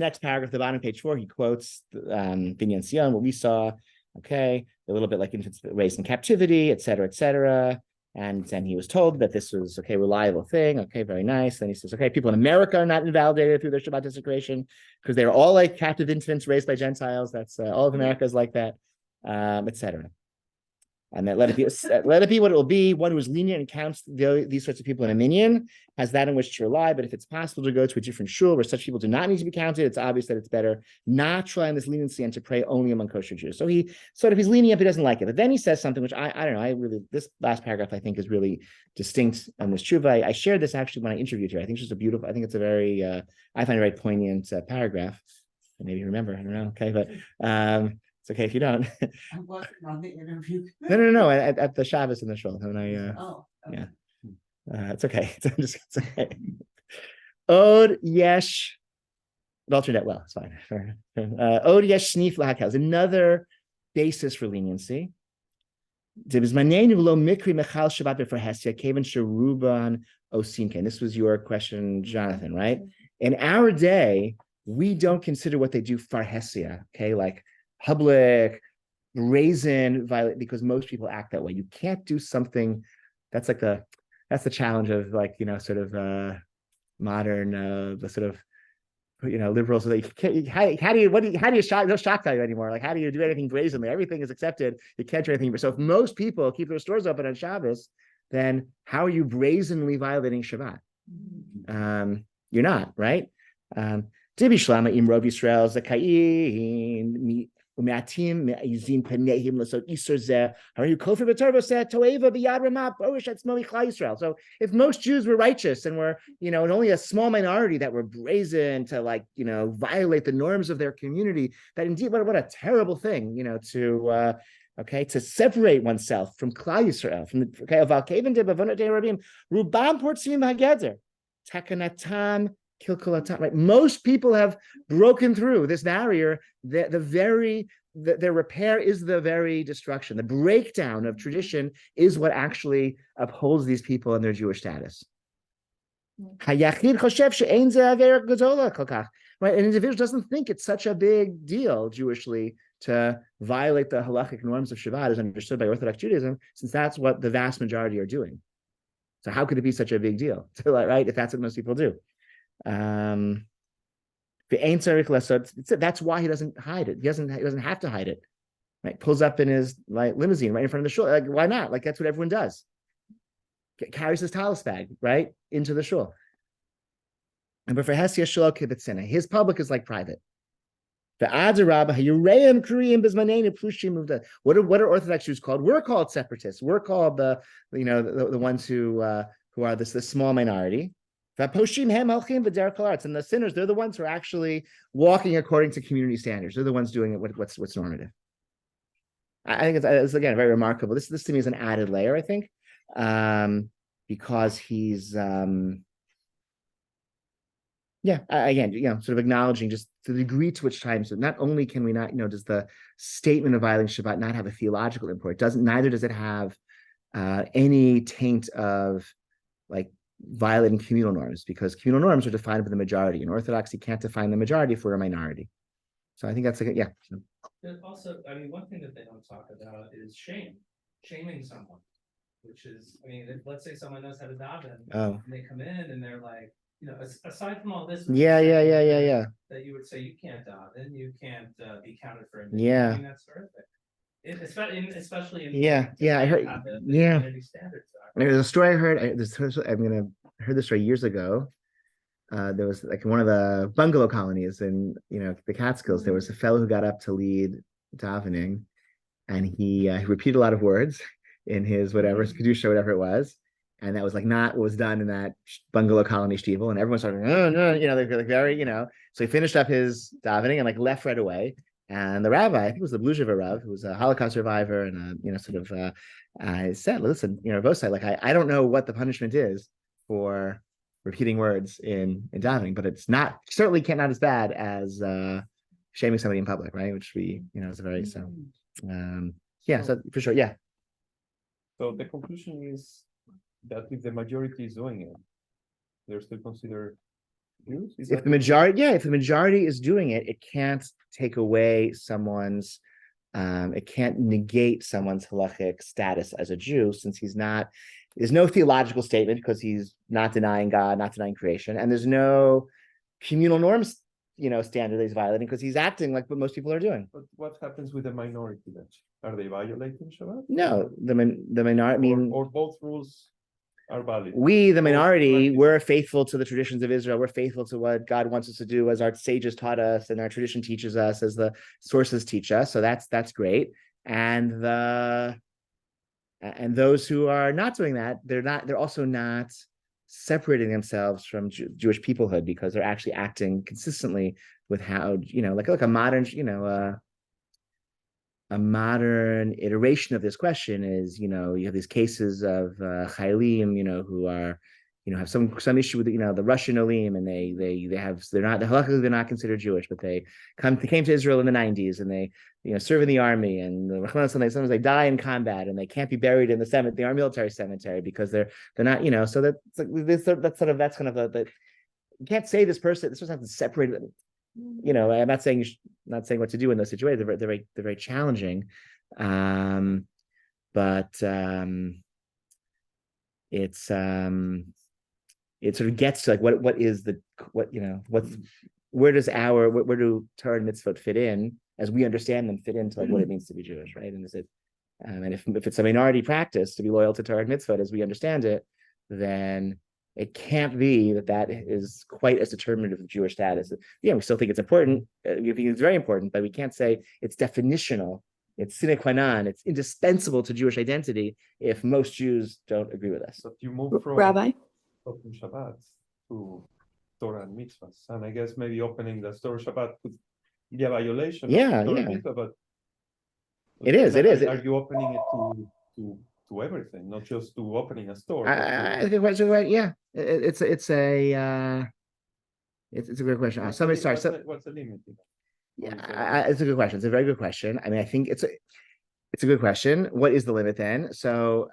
next paragraph, the bottom page 4, he quotes Binyan Sion, what we saw, okay, a little bit like infants raised in captivity, et cetera, and then he was told that this was reliable thing, very nice. Then he says, people in America are not invalidated through their Shabbat desecration because they're all like captive infants raised by Gentiles. That's all of America is like that, et cetera. And that let it be what it will be. One who is lenient and counts these sorts of people in a minyan has that in which to rely. But if it's possible to go to a different shul where such people do not need to be counted, it's obvious that it's better not to rely on this leniency and to pray only among kosher Jews. So he's lenient, but he doesn't like it. But then he says something which I don't know. This last paragraph I think is really distinct on this tshuva. I shared this actually when I interviewed her. I think it's just I think it's a very I find a very poignant paragraph. Maybe you remember. I don't know. Okay, but. It's okay if you don't. I wasn't on the interview. No. At the Shabbos in the shul. When Okay. Yeah, it's okay. It's okay. Od yesh. It turned out well. It's fine. Od yesh snif lahakal is another basis for leniency. This was your question, Jonathan, right? In our day, we don't consider what they do farhesia, like public, brazen, violent, because most people act that way. You can't do something that's the challenge of modern liberals. So how do you shock value anymore? How do you do anything brazenly? Everything is accepted. You can't do anything. So if most people keep their stores open on Shabbos, then how are you brazenly violating Shabbat? You're not, right? Dibi Shlama Im Rov Yisrael Zakayin ומעטים מעזים פניהם לעשות איסור זה, הרי הוא כופר בתורה ועושה תועבה ביד רמה, פורש עצמו מכלל ישראל. So if most Jews were righteous and were, and only a small minority that were brazen to violate the norms of their community, that indeed, what a terrible thing, to separate oneself from Klal Yisrael, from the Aval Kevin de Bavonot de Rabim, Rubam Portzim Hageder, Takanatam Kilkulatam. Right, most people have broken through this barrier. Their repair is the very destruction. The breakdown of tradition is what actually upholds these people in their Jewish status. Right, an individual doesn't think it's such a big deal Jewishly to violate the halachic norms of Shabbat as understood by Orthodox Judaism, since that's what the vast majority are doing. So how could it be such a big deal? Right, if that's what most people do. That's why he doesn't hide it. He doesn't have to hide it. Right, pulls up in his limousine right in front of the shul. Why not? That's what everyone does. Carries his talis bag right into the shul. But for Hesia shul kibitzina, his public is like private. What are Orthodox Jews called? We're called separatists. We're called the ones who are this small minority. And the sinners, they're the ones who are actually walking according to community standards. They're the ones doing it. What's normative. I think it's again very remarkable. This to me is an added layer, I think, because he's sort of acknowledging just the degree to which time. So not only can we not, does the statement of violating Shabbat not have a theological import? Neither does it have any taint of violating communal norms, because communal norms are defined for the majority. In Orthodoxy, can't define the majority for a minority. So I think that's There's also, one thing that they don't talk about is shaming someone, which is, let's say someone knows how to daven, and they come in and they're like, aside from all this, that you would say you can't daven, you can't be counted for anything. That's horrific. Especially in I heard community standards. There's a story I heard. I heard this story years ago. There was one of the bungalow colonies in the Catskills. There was a fellow who got up to lead davening, and he repeated a lot of words in his kedusha, whatever it was, and that was not what was done in that bungalow colony shtivel, and everyone started they're very So he finished up his davening and left right away. And the rabbi, I think it was the Bluzhev Rav, who was a Holocaust survivor, and said, "Listen, Vosai, I don't know what the punishment is for repeating words in davening, but it's certainly not as bad as shaming somebody in public, right? Which is a very so for sure, yeah." So the conclusion is that if the majority is doing it, they're still considered Jews? If the majority is doing it, it can't take away someone's, it can't negate someone's halachic status as a Jew, since there's no theological statement because he's not denying God, not denying creation, and there's no communal norms, standard that he's violating because he's acting like what most people are doing. But what happens with the minority then? Are they violating Shabbat? No, the minority, or both rules are valid. We, the minority, we're faithful to the traditions of Israel. We're faithful to what God wants us to do, as our sages taught us, and our tradition teaches us, as the sources teach us. So that's great. And those who are not doing that, they're also not separating themselves from Jewish peoplehood, because they're actually acting consistently with how a modern iteration of this question is, you have these cases of Chaylim, who are, have some issue with the Russian Olim, and they're not considered Jewish, but they came to Israel in the 90s, and they serve in the army, and sometimes they die in combat, and they can't be buried in the army military cemetery because they're not, so that's kind of the you can't say this person has to separate them. I'm not saying what to do in those situations. They're very challenging, but it's it sort of gets to where do Torah and mitzvot fit in, as we understand them, fit into what it means to be Jewish, right? And is it and if it's a minority practice to be loyal to Torah and mitzvot as we understand it, then it can't be that is quite as determinative of Jewish status. Yeah, we still think it's important. We think it's very important, but we can't say it's definitional. It's sine qua non. It's indispensable to Jewish identity if most Jews don't agree with us. But you move from Rabbi? open Shabbat to Torah and mitzvahs, and I guess maybe opening the Torah Shabbat could be a violation. Yeah, of Torah yeah. mitzvah, but It is. Are you opening it to everything, not just to opening a store? but to- Good question. Right? Yeah, it's a good question. what's Somebody, the- sorry. what's So, the- What's the limit? yeah, it's a good question. It's a very good question. I mean, I think it's a good question. What is the limit then? So,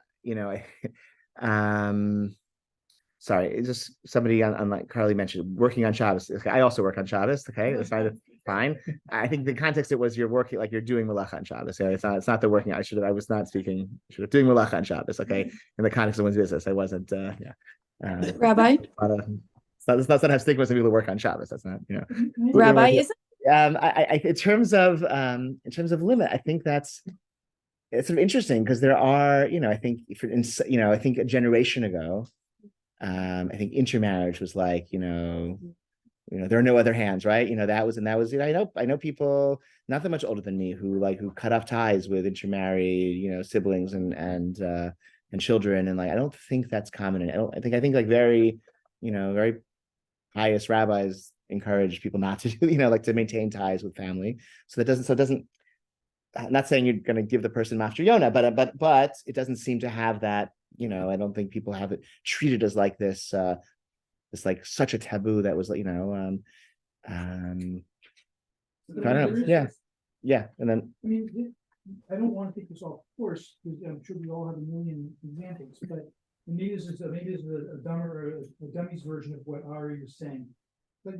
sorry, it's just somebody on like Carly mentioned working on Shabbos. Okay, I also work on Shabbos. Okay, it's fine. I think the context it was you're working like you're doing malacha on Shabbos. Yeah, it's not the working. I was not speaking. Doing malacha on Shabbos. Okay, in the context of one's business, I wasn't. Rabbi? It's not have stigmas of people who work on Shabbos. That's not Rabbi, is it? In terms of limit, I think it's sort of interesting because there are, I think I think a generation ago, I think intermarriage was like, there are no other hands, right? That was, I know people not that much older than me who cut off ties with intermarried, siblings and children, and like I don't think that's common. And I think like very pious rabbis encourage people not to do, like to maintain ties with family. So it doesn't. I'm not saying you're going to give the person Mafter Yonah, but it doesn't seem to have that. I don't think people have it treated as like this. It's like such a taboo that was, I don't know. Yeah, and then I mean, I don't want to take this off course, because I'm sure we all have a million examples, but maybe this is a dumber, or a dummy's version of what Ari was saying. But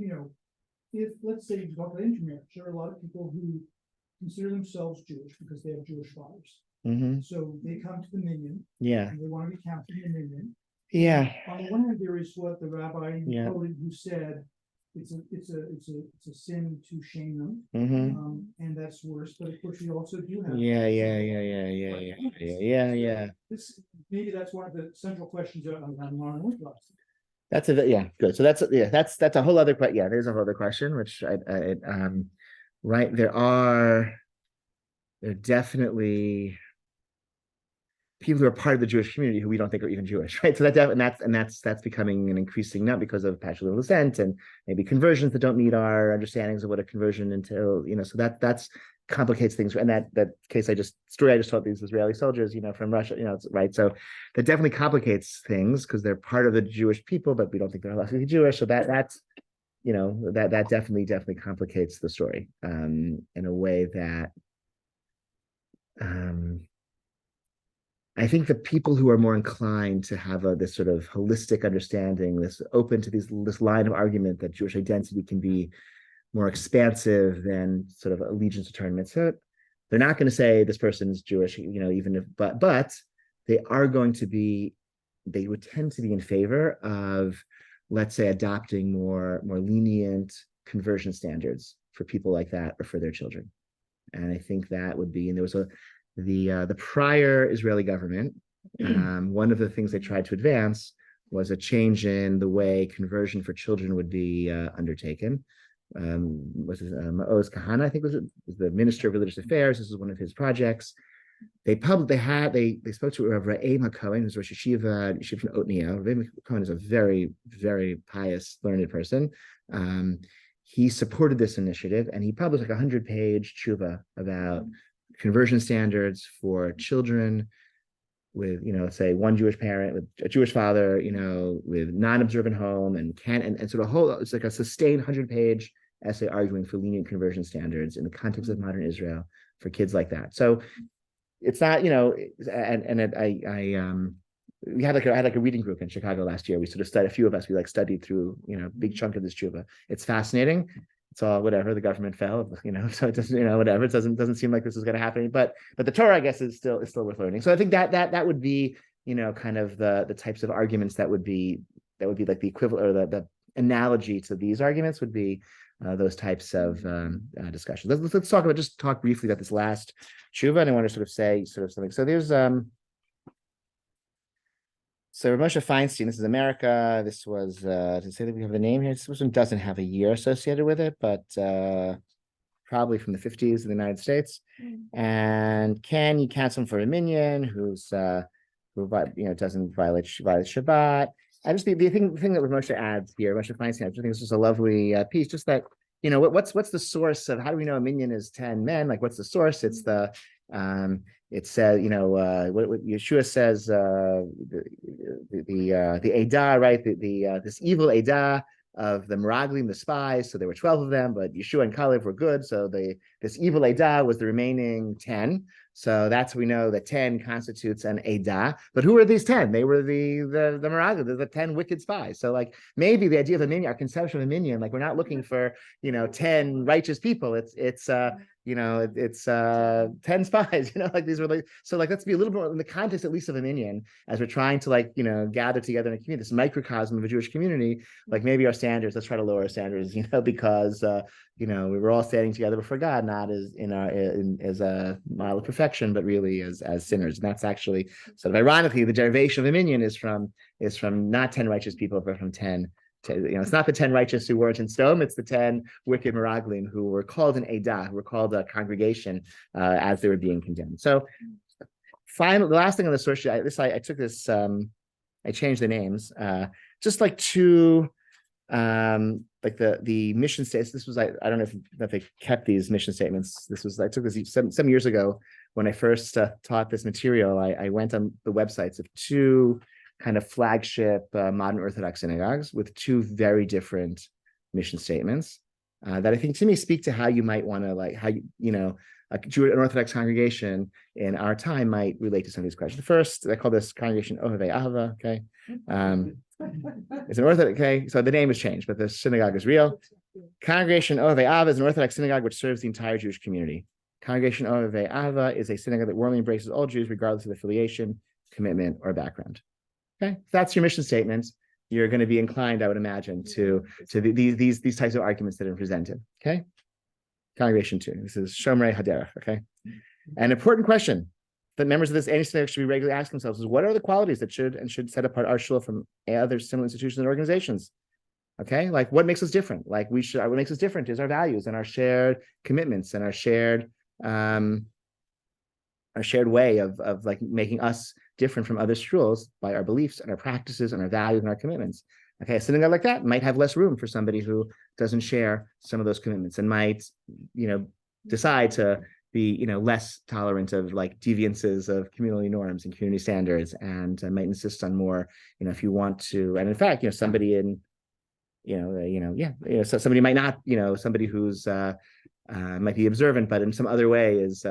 if, let's say, you talk about intermarriage, there are a lot of people who consider themselves Jewish because they have Jewish fathers. So they come to the minyan, yeah, and they want to be counted in the minyan. yeah, On the one hand, there is what the rabbi Yeah. quoted who said, it's a sin to shame them, and that's worse. But of course, we also do have. yeah. This, maybe that's one of the central questions on modern Orthodoxy. That's good. So that's a whole other question. Yeah, there's a whole other question, which right, there are definitely people who are part of the Jewish community who we don't think are even Jewish, right? So that's becoming an increasing, not because of patrilineal descent and maybe conversions that don't meet our understandings of what a conversion until, so that's complicates things. And that case I just told, these Israeli soldiers, from Russia, right? So that definitely complicates things because they're part of the Jewish people, but we don't think they're allowed to be Jewish. So that's that definitely complicates the story in a way that I think the people who are more inclined to have this sort of holistic understanding, this open to this line of argument that Jewish identity can be more expansive than sort of allegiance to Torah and mitzvah, they're not going to say this person is Jewish, even if, but they are going to be, they would tend to be in favor of, let's say, adopting more lenient conversion standards for people like that or for their children. And I think that would be, and there was the prior Israeli government, one of the things they tried to advance was a change in the way conversion for children would be undertaken. Was it Maoz Kahana, I think was the Minister of Religious Affairs. This is one of his projects. They spoke to Rav Re'em HaKohen, who's Rosh Yeshiva from Otniel. Rav Re'em HaKohen is a very, very pious, learned person. He supported this initiative, and he published like 100-page tshuva about conversion standards for children with, say one Jewish parent with a Jewish father, with non-observant home and sort of whole, it's like a sustained 100-page essay arguing for lenient conversion standards in the context of modern Israel for kids like that. So it's not, we had like a reading group in Chicago last year. We sort of studied, a few of us, we studied through, big chunk of this tshuva. It's fascinating. It's all whatever, the government fell, so it doesn't, whatever. It doesn't seem like this is going to happen. But the Torah, I guess, is still worth learning. So I think that would be, kind of the types of arguments that would be like the equivalent, or the analogy to these arguments would be those types of discussions. Let's talk briefly about this last tshuva, and I want to sort of say something. So there's So Moshe Feinstein, this is America. This was to say that we have the name here. This one doesn't have a year associated with it, but probably from the 50s in the United States. And can you count him for a minion who's who doesn't violate Shabbat? I just the thing that Moshe adds here, Moshe Feinstein, I just think it's just a lovely piece. Just that what's the source of how do we know a minion is 10 men? Like what's the source? It's the it says, what Yeshua says, the Edah, right? This evil Edah of the Meraglim, the spies. So there were 12 of them, but Yeshua and Caleb were good. So this evil Edah was the remaining 10. So that's we know that 10 constitutes an Edah. But who are these 10? They were the Meraglim, the 10 wicked spies. So like maybe the idea of a minion, our conception of a minion, like we're not looking for 10 righteous people. It's 10 spies, like these were so like let's be a little more in the context at least of a minion as we're trying to gather together in a community, this microcosm of a Jewish community. Like maybe our standards, let's try to lower our standards, because we were all standing together before God, not as as a model of perfection, but really as sinners. And that's actually sort of ironically the derivation of a minion is from not 10 righteous people, but from 10. It's not the 10 righteous who weren't in stone, it's the 10 wicked Meraglim who were called an Edah, who were called a congregation as they were being condemned. So the last thing on the source sheet, I took this, I changed the names, just like two, like the mission statements. This was, I don't know if they kept these mission statements. I took this some years ago when I first taught this material. I went on the websites of two kind of flagship modern Orthodox synagogues with two very different mission statements that I think to me speak to how you might want to an Orthodox congregation in our time might relate to some of these questions. The first, I call this congregation Ohevei Ahava. Okay, it's an Orthodox. Okay, so the name has changed, but the synagogue is real. Congregation Ohevei Ahava is an Orthodox synagogue which serves the entire Jewish community. Congregation Ohevei Ahava is a synagogue that warmly embraces all Jews regardless of affiliation, commitment, or background. Okay, if that's your mission statement, you're going to be inclined, I would imagine, to these types of arguments that are presented. Okay, congregation 2. This is Shomrei Haderech. Okay, an important question that members of this any synagogue should be regularly asking themselves is: what are the qualities that should set apart our shul from other similar institutions and organizations? Okay, like what makes us different? Like what makes us different is our values and our shared commitments and our shared way of like making us different from other shuls by our beliefs and our practices and our values and our commitments. Okay, a synagogue like that might have less room for somebody who doesn't share some of those commitments and might, decide to be, less tolerant of like deviances of community norms and community standards, and might insist on more, if you want to. And in fact, somebody in, so somebody might not, somebody who's might be observant, but in some other way is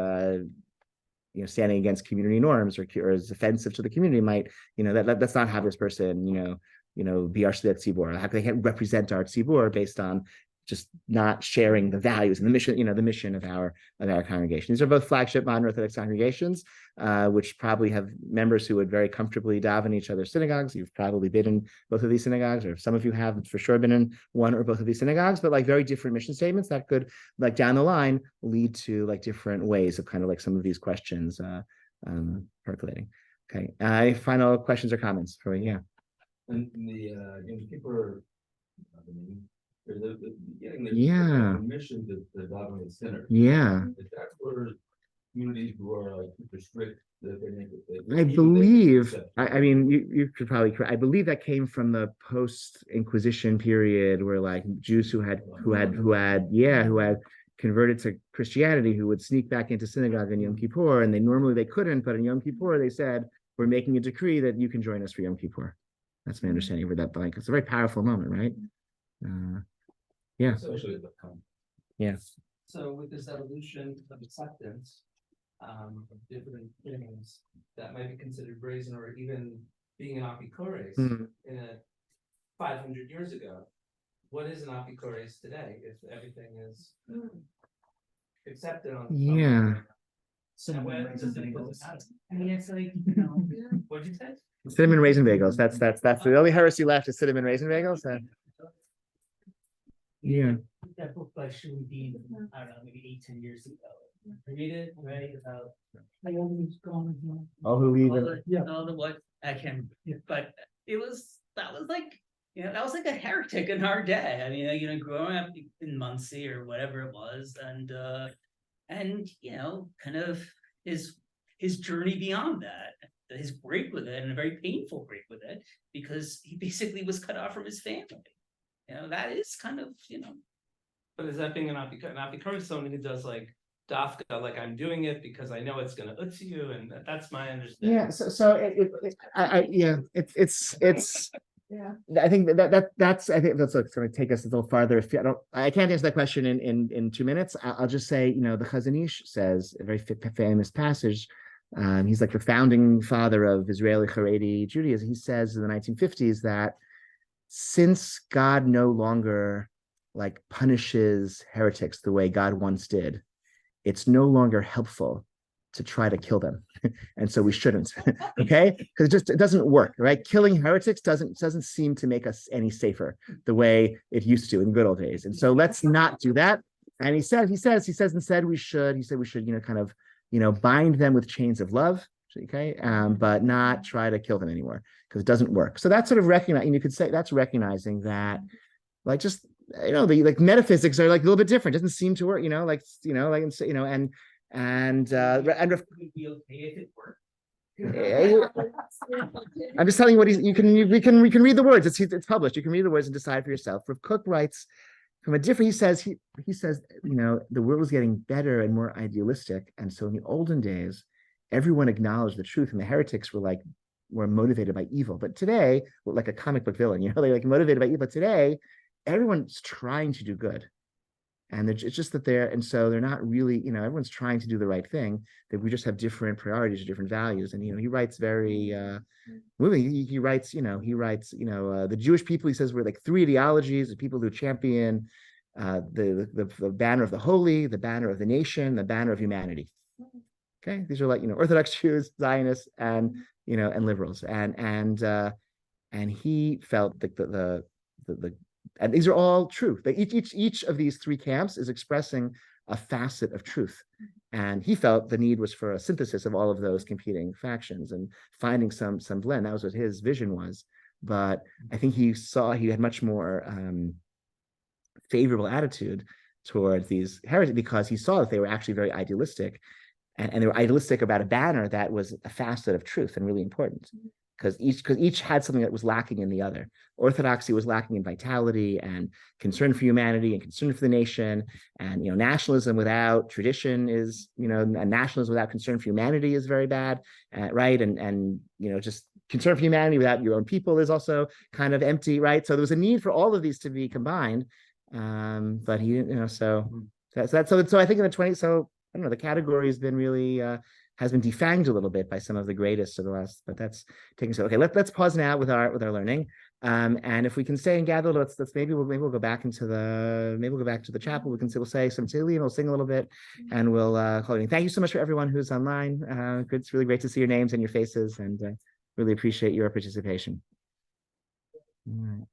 standing against community norms or is offensive to the community might, that's not how this person, be our shliach tzibur. How they can't represent our tzibur based on just not sharing the values and the mission, the mission of our congregation. These are both flagship modern Orthodox congregations, which probably have members who would very comfortably daven in each other's synagogues. You've probably been in both of these synagogues, or some of you have for sure been in one or both of these synagogues, but like very different mission statements that could, like down the line, lead to like different ways of kind of like some of these questions percolating. Okay, final questions or comments for me? Yeah. And the Yom Kippur, Yeah. mission to the davening center. Yeah. Is that for communities who are like super strict? I believe. I mean, you could probably correct. I believe that came from the post-Inquisition period, where like Jews who had converted to Christianity, who would sneak back into synagogue in Yom Kippur, and they couldn't, but in Yom Kippur they said, "We're making a decree that you can join us for Yom Kippur." That's my understanding of that. Like, it's a very powerful moment, right? Yeah. Yeah. So with this evolution of acceptance of different things that might be considered brazen or even being an apikores in 500 years ago, what is an apikores today if everything is accepted on Cinnamon raisin bagels. I mean, it's like, what'd you say? Cinnamon raisin bagels. That's the only heresy left is cinnamon raisin bagels. Yeah. That book by Shiur, I don't know, maybe 8-10 years ago. I read it, right? About All who's gone. All who leave. Yeah. all the what I can, but that was like, that was like a heretic in our day. I mean, growing up in Muncie or whatever it was, and kind of his journey beyond that, his break with it, and a very painful break with it, because he basically was cut off from his family. That is kind of, But is that being not because someone who does like Dafka, like I'm doing it because I know it's gonna utz you, and that's my understanding. Yeah. It's. Yeah. I think that's going to take us a little farther. If I can't answer that question in 2 minutes. I'll just say, the Chazon Ish says a very famous passage. He's like the founding father of Israeli Haredi Judaism. He says in the 1950s that since God no longer like punishes heretics the way God once did, it's no longer helpful to try to kill them. And so we shouldn't, okay? Because it doesn't work, right? Killing heretics doesn't seem to make us any safer the way it used to in good old days. And so let's not do that. And he says instead we should kind of, bind them with chains of love, okay? But not try to kill them anymore, because it doesn't work. So that's sort of recognizing, you could say that's recognizing that, like, just, the like metaphysics are like a little bit different. It doesn't seem to work, and would be okay if it worked. I'm just telling you what we can read the words. It's published. You can read the words and decide for yourself. Rav Kook writes from a different. He says the world was getting better and more idealistic, and so in the olden days, everyone acknowledged the truth, and the heretics were motivated by evil. But today, like a comic book villain, they're like motivated by evil. But today, everyone's trying to do good. And it's just that they're not really, everyone's trying to do the right thing, that we just have different priorities or different values. And, he writes very moving. He writes, the Jewish people, he says, were like three ideologies: the people who champion the banner of the holy, the banner of the nation, the banner of humanity. Okay. These are like, Orthodox Jews, Zionists, and liberals. And he felt like the and these are all true. Each of these three camps is expressing a facet of truth. And he felt the need was for a synthesis of all of those competing factions and finding some blend. That was what his vision was. But I think he had much more favorable attitude towards these heretics, because he saw that they were actually very idealistic, and they were idealistic about a banner that was a facet of truth and really important. Because each had something that was lacking in the other. Orthodoxy was lacking in vitality and concern for humanity and concern for the nation. And nationalism without tradition is, and nationalism without concern for humanity is very bad, right? And just concern for humanity without your own people is also kind of empty, right? So there was a need for all of these to be combined. But he didn't, so I think in the 20s, so I don't know, the category has been really has been defanged a little bit by some of the greatest of the last, but that's taking so. Okay, let's pause now with our learning. And if we can stay and gather, let's maybe we'll go back into the chapel. We'll say some Tehillim, we'll sing a little bit, and we'll call it. Thank you so much for everyone who's online. It's really great to see your names and your faces, and really appreciate your participation. All right.